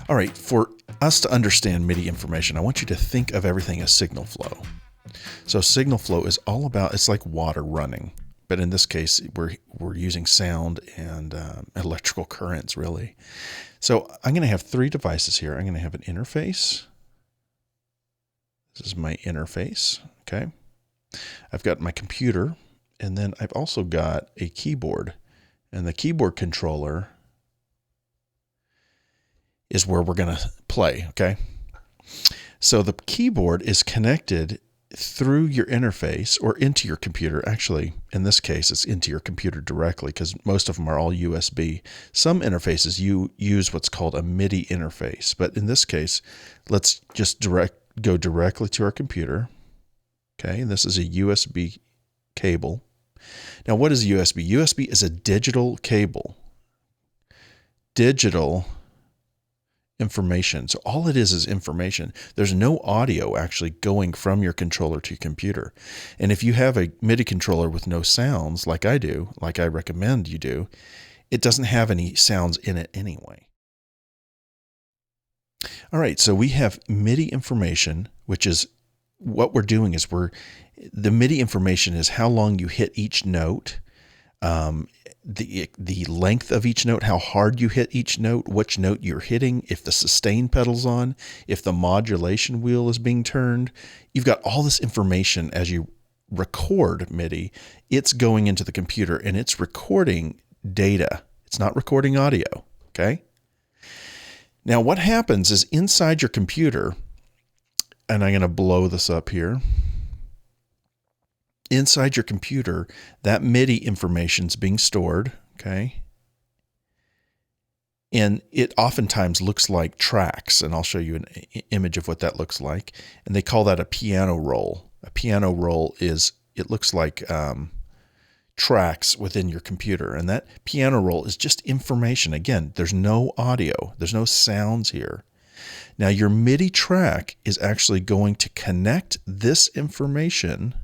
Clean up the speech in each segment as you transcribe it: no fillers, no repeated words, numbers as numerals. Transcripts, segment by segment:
All right, for us to understand MIDI information, I want you to think of everything as signal flow. So signal flow is all about, it's like water running, but in this case, we're using sound and electrical currents, really. So I'm going to have three devices here. I'm going to have an interface. This is my interface, okay? I've got my computer, and then I've also got a keyboard, and the keyboard controller is where we're going to play, okay? So the keyboard is connected through your interface or into your computer. Actually, in this case, it's into your computer directly because most of them are all USB. Some interfaces you use what's called a MIDI interface, but in this case, let's just go directly to our computer. Okay, and this is a USB cable. Now, what is USB? USB is a digital cable. Digital information. So all it is information. There's no audio actually going from your controller to your computer. And if you have a MIDI controller with no sounds, like I do, like I recommend you do, it doesn't have any sounds in it anyway. All right, so we have MIDI information, which is what we're doing is the MIDI information is how long you hit each note, the length of each note, how hard you hit each note, which note you're hitting, if the sustain pedal's on, if the modulation wheel is being turned. You've got all this information as you record MIDI. It's going into the computer and it's recording data. It's not recording audio, okay? Now what happens is inside your computer, and I'm going to blow this up here. Inside your computer, that MIDI information is being stored, okay? And it oftentimes looks like tracks, and I'll show you an image of what that looks like. And they call that a piano roll. A piano roll it looks like tracks within your computer. And that piano roll is just information. Again, there's no audio. There's no sounds here. Now, your MIDI track is actually going to connect this information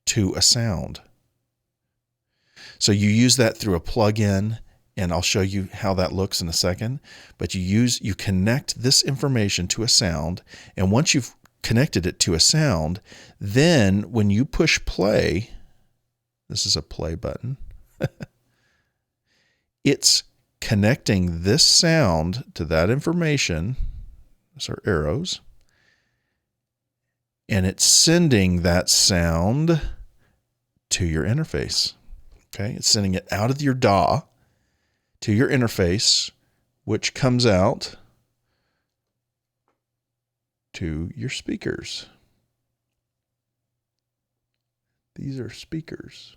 to a sound. So you use that through a plug-in, and I'll show you how that looks in a second. But you connect this information to a sound, and once you've connected it to a sound, then when you push play, this is a play button, it's connecting this sound to that information. Those are arrows. And it's sending that sound to your interface. Okay, it's sending it out of your DAW to your interface, which comes out to your speakers. These are speakers.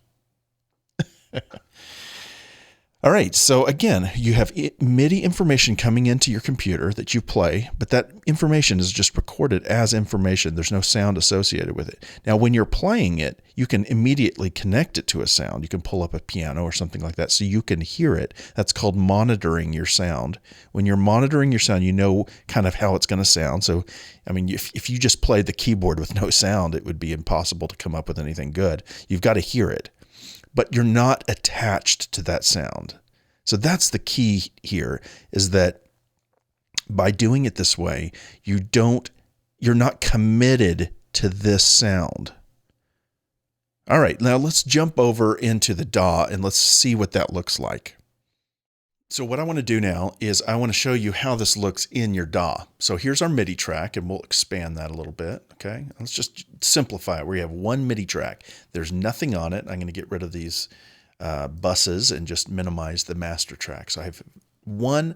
All right, so again, you have MIDI information coming into your computer that you play, but that information is just recorded as information. There's no sound associated with it. Now, when you're playing it, you can immediately connect it to a sound. You can pull up a piano or something like that so you can hear it. That's called monitoring your sound. When you're monitoring your sound, you know kind of how it's going to sound. So, I mean, if you just played the keyboard with no sound, it would be impossible to come up with anything good. You've got to hear it. But you're not attached to that sound. So that's the key here, is that by doing it this way, you're not committed to this sound. All right, now let's jump over into the DAW and let's see what that looks like. So what I want to do now is I want to show you how this looks in your DAW. So here's our MIDI track, and we'll expand that a little bit, okay? Let's just simplify it. We have one MIDI track. There's nothing on it. I'm going to get rid of these buses and just minimize the master track. So I have one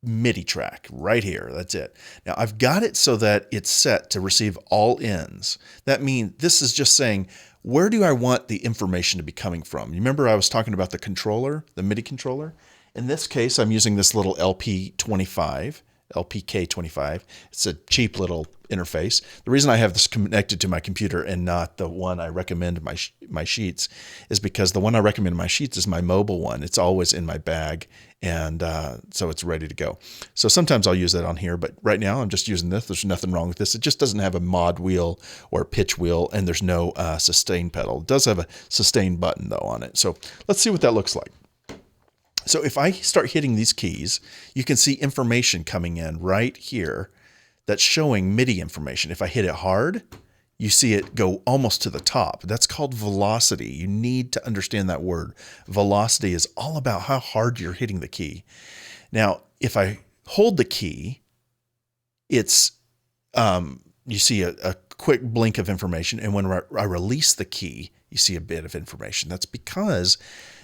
MIDI track right here. That's it. Now I've got it so that it's set to receive all ends. That means this is just saying, where do I want the information to be coming from? You remember I was talking about the controller, the MIDI controller? In this case, I'm using this little LPK25. It's a cheap little interface. The reason I have this connected to my computer and not the one I recommend in my sheets is because the one I recommend in my sheets is my mobile one. It's always in my bag, and so it's ready to go. So sometimes I'll use that on here, but right now I'm just using this. There's nothing wrong with this. It just doesn't have a mod wheel or a pitch wheel, and there's no sustain pedal. It does have a sustain button, though, on it. So let's see what that looks like. So if I start hitting these keys, you can see information coming in right here that's showing MIDI information. If I hit it hard, you see it go almost to the top. That's called velocity. You need to understand that word. Velocity is all about how hard you're hitting the key. Now, if I hold the key, it's you see a quick blink of information, and when I release the key, you see a bit of information. That's because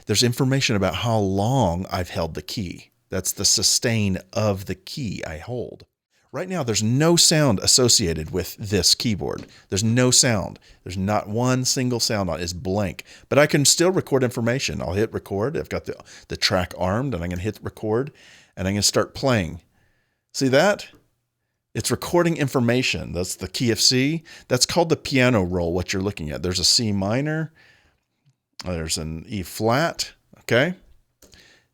there's information about how long I've held the key. That's the sustain of the key I hold. Right now, there's no sound associated with this keyboard. There's no sound. There's not one single sound on it. It's blank. But I can still record information. I'll hit record. I've got the track armed, and I'm going to hit record, and I'm going to start playing. See that? It's recording information. That's the key of C. That's called the piano roll, what you're looking at. There's a C minor. There's an E flat. Okay?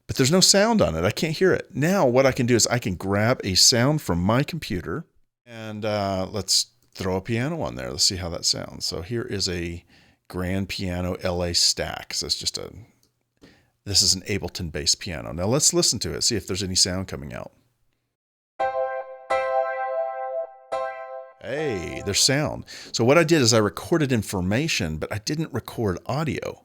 But there's no sound on it. I can't hear it. Now what I can do is I can grab a sound from my computer, and let's throw a piano on there. Let's see how that sounds. So here is a grand piano LA stack. So it's just this is an Ableton based piano. Now let's listen to it, see if there's any sound coming out. Hey, there's sound. So what I did is I recorded information, but I didn't record audio.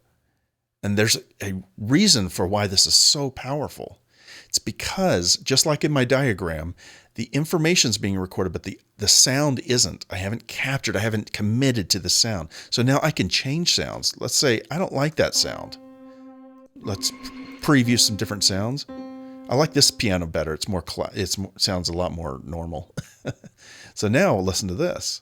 And there's a reason for why this is so powerful. It's because, just like in my diagram, the information's being recorded, but the sound isn't. I haven't captured, I haven't committed to the sound. So now I can change sounds. Let's say I don't like that sound. Let's preview some different sounds. I like this piano better. It's more, sounds a lot more normal. So now listen to this.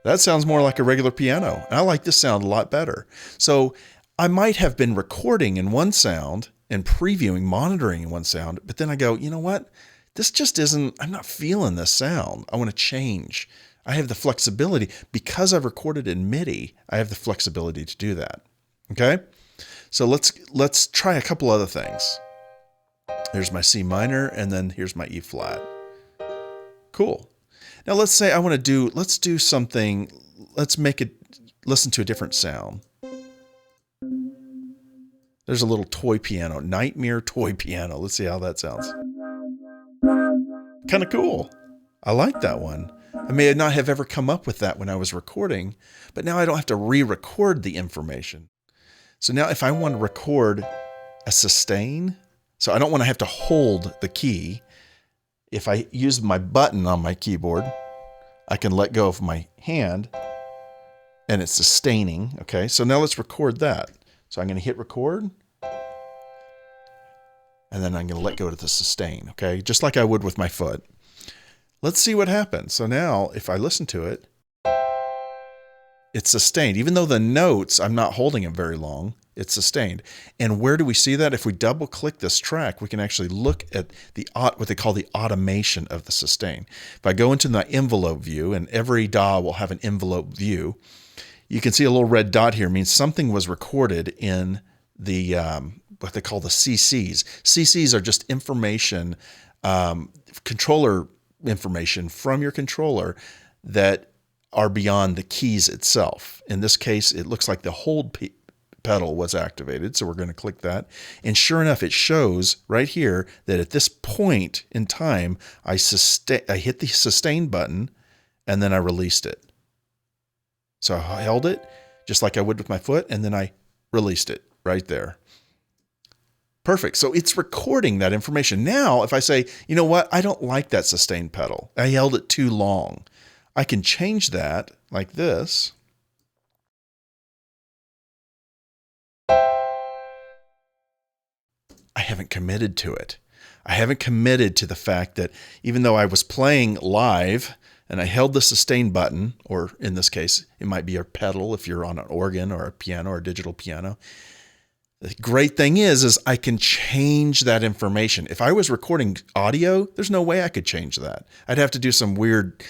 That sounds more like a regular piano. And I like this sound a lot better. So I might have been recording in one sound and previewing, monitoring in one sound, but then I go, you know what? This just isn't, I'm not feeling this sound. I want to change. I have the flexibility. Because I've recorded in MIDI, I have the flexibility to do that. Okay? So let's try a couple other things. There's my C minor, and then here's my E flat. Cool. Now let's say I want to do, let's do something, let's make it, listen to a different sound. There's a little toy piano, Nightmare toy piano. Let's see how that sounds. Kind of cool. I like that one. I may not have ever come up with that when I was recording, but now I don't have to re-record the information. So now if I want to record a sustain, so I don't want to have to hold the key. If I use my button on my keyboard, I can let go of my hand and it's sustaining. Okay, so now let's record that. So I'm going to hit record, and then I'm going to let go to the sustain. Okay, just like I would with my foot. Let's see what happens. So now if I listen to it, it's sustained. Even though the notes, I'm not holding them very long, it's sustained. And where do we see that? If we double click this track, we can actually look at what they call the automation of the sustain. If I go into my envelope view, and every DAW will have an envelope view, you can see a little red dot here. It means something was recorded in the what they call the CCs. CCs are just information, controller information from your controller that are beyond the keys itself. In this case, it looks like the hold pedal was activated, so we're going to click that. And sure enough, it shows right here that at this point in time, I hit the sustain button, and then I released it. So I held it just like I would with my foot, and then I released it right there. Perfect. So it's recording that information. Now, if I say, you know what, I don't like that sustain pedal. I held it too long. I can change that like this. I haven't committed to it. I haven't committed to the fact that even though I was playing live and I held the sustain button, or in this case, it might be a pedal if you're on an organ or a piano or a digital piano. The great thing is I can change that information. If I was recording audio, there's no way I could change that. I'd have to do some weird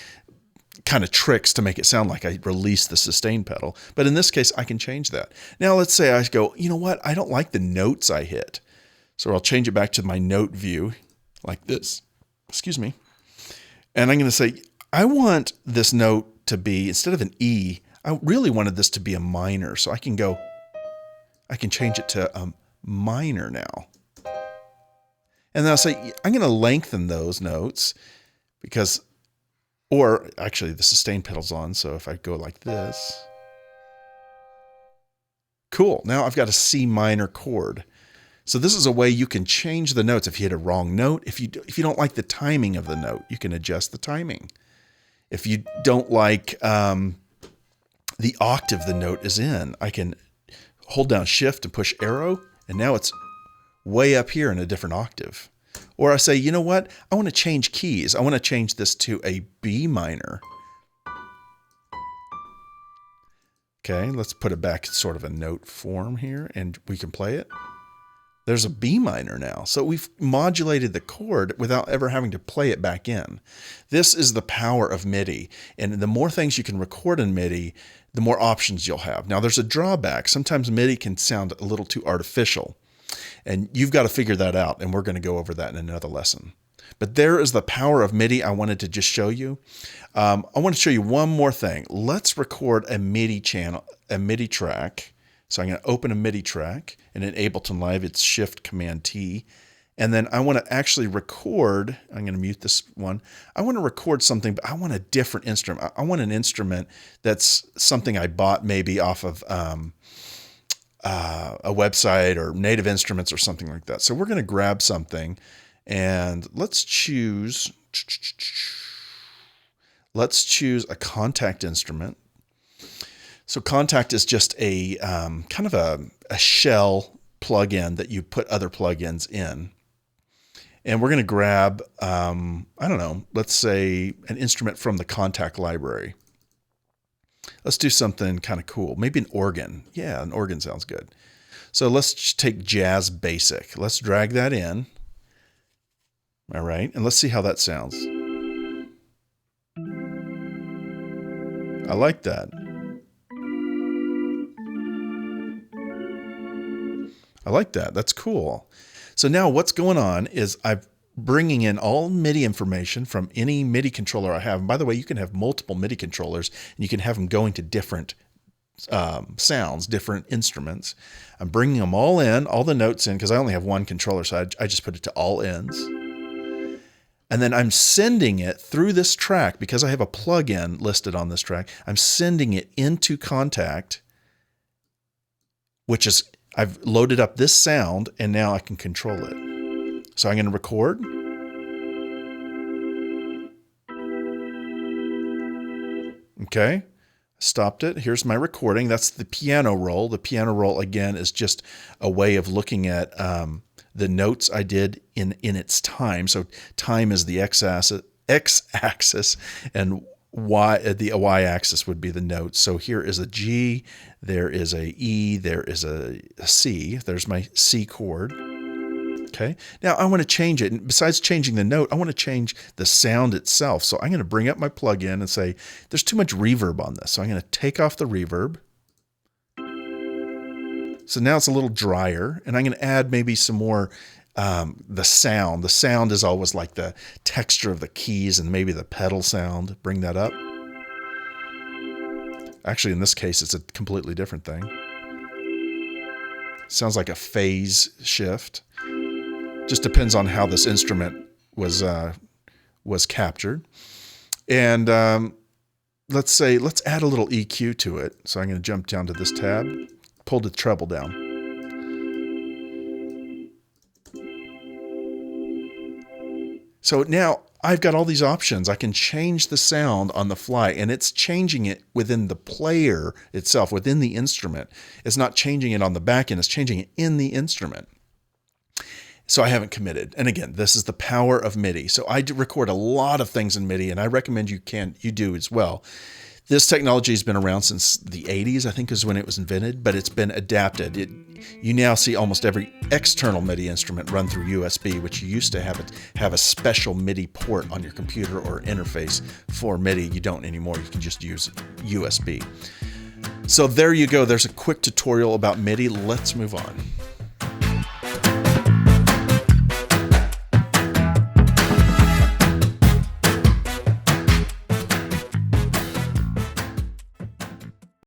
kind of tricks to make it sound like I released the sustain pedal. But in this case, I can change that. Now let's say I go, you know what? I don't like the notes I hit. So I'll change it back to my note view like this. Excuse me. And I'm going to say, I want this note to be, instead of an E, I really wanted this to be a minor. So I can go I can change it to minor now. And then I'll say, I'm going to lengthen those notes because, or actually the sustain pedal's on. So if I go like this, cool. Now I've got a C minor chord. So this is a way you can change the notes. If you hit a wrong note, if you don't like the timing of the note, you can adjust the timing. If you don't like the octave the note is in, I can hold down shift and push arrow, and now it's way up here in a different octave. Or I say, you know what? I want to change keys. I want to change this to a B minor. Okay, let's put it back in sort of a note form here, and we can play it. There's a B minor now. So we've modulated the chord without ever having to play it back in. This is the power of MIDI. And the more things you can record in MIDI, the more options you'll have. Now there's a drawback. Sometimes MIDI can sound a little too artificial. And you've got to figure that out. And we're going to go over that in another lesson. But there is the power of MIDI I wanted to just show you. I want to show you one more thing. Let's record a MIDI channel, a MIDI track. So I'm going to open a MIDI track, and in Ableton Live, it's Shift Command T. And then I want to actually record, I'm going to mute this one. I want to record something, but I want a different instrument. I want an instrument that's something I bought maybe off of a website or Native Instruments or something like that. So we're going to grab something, and let's choose a contact instrument. So contact is just a kind of a shell plugin that you put other plugins in. And we're going to grab, I don't know, let's say an instrument from the contact library. Let's do something kind of cool. Maybe an organ. Yeah, an organ sounds good. So let's take Jazz Basic. Let's drag that in. All right, and let's see how that sounds. I like that. I like that. That's cool. So now what's going on is I'm bringing in all MIDI information from any MIDI controller I have. And by the way, you can have multiple MIDI controllers, and you can have them going to different sounds, different instruments. I'm bringing them all in, all the notes in, because I only have one controller, so I just put it to all ends. And then I'm sending it through this track, because I have a plugin listed on this track. I'm sending it into Contact, which is, I've loaded up this sound, and now I can control it. So I'm going to record. Okay, stopped it. Here's my recording. That's the piano roll. The piano roll, again, is just a way of looking at the notes I did in its time. So time is the x-axis, and the y-axis would be the notes. So here is a G, there is a E, there is a C. There's my C chord. Okay. Now I want to change it. And besides changing the note, I want to change the sound itself. So I'm going to bring up my plugin and say, there's too much reverb on this. So I'm going to take off the reverb. So now it's a little drier, and I'm going to add maybe some more the sound. The sound is always like the texture of the keys and maybe the pedal sound. Bring that up. Actually, in this case, it's a completely different thing. Sounds like a phase shift. Just depends on how this instrument was captured. And let's add a little EQ to it. So I'm going to jump down to this tab, pull the treble down. So now I've got all these options. I can change the sound on the fly, and it's changing it within the player itself, within the instrument. It's not changing it on the back end, it's changing it in the instrument. So I haven't committed. And again, this is the power of MIDI. So I record a lot of things in MIDI, and I recommend you do as well. This technology has been around since the 80s, I think is when it was invented, but it's been adapted. You now see almost every external MIDI instrument run through USB, which you used to have a special MIDI port on your computer or interface for MIDI. You don't anymore. You can just use USB. So there you go. There's a quick tutorial about MIDI. Let's move on.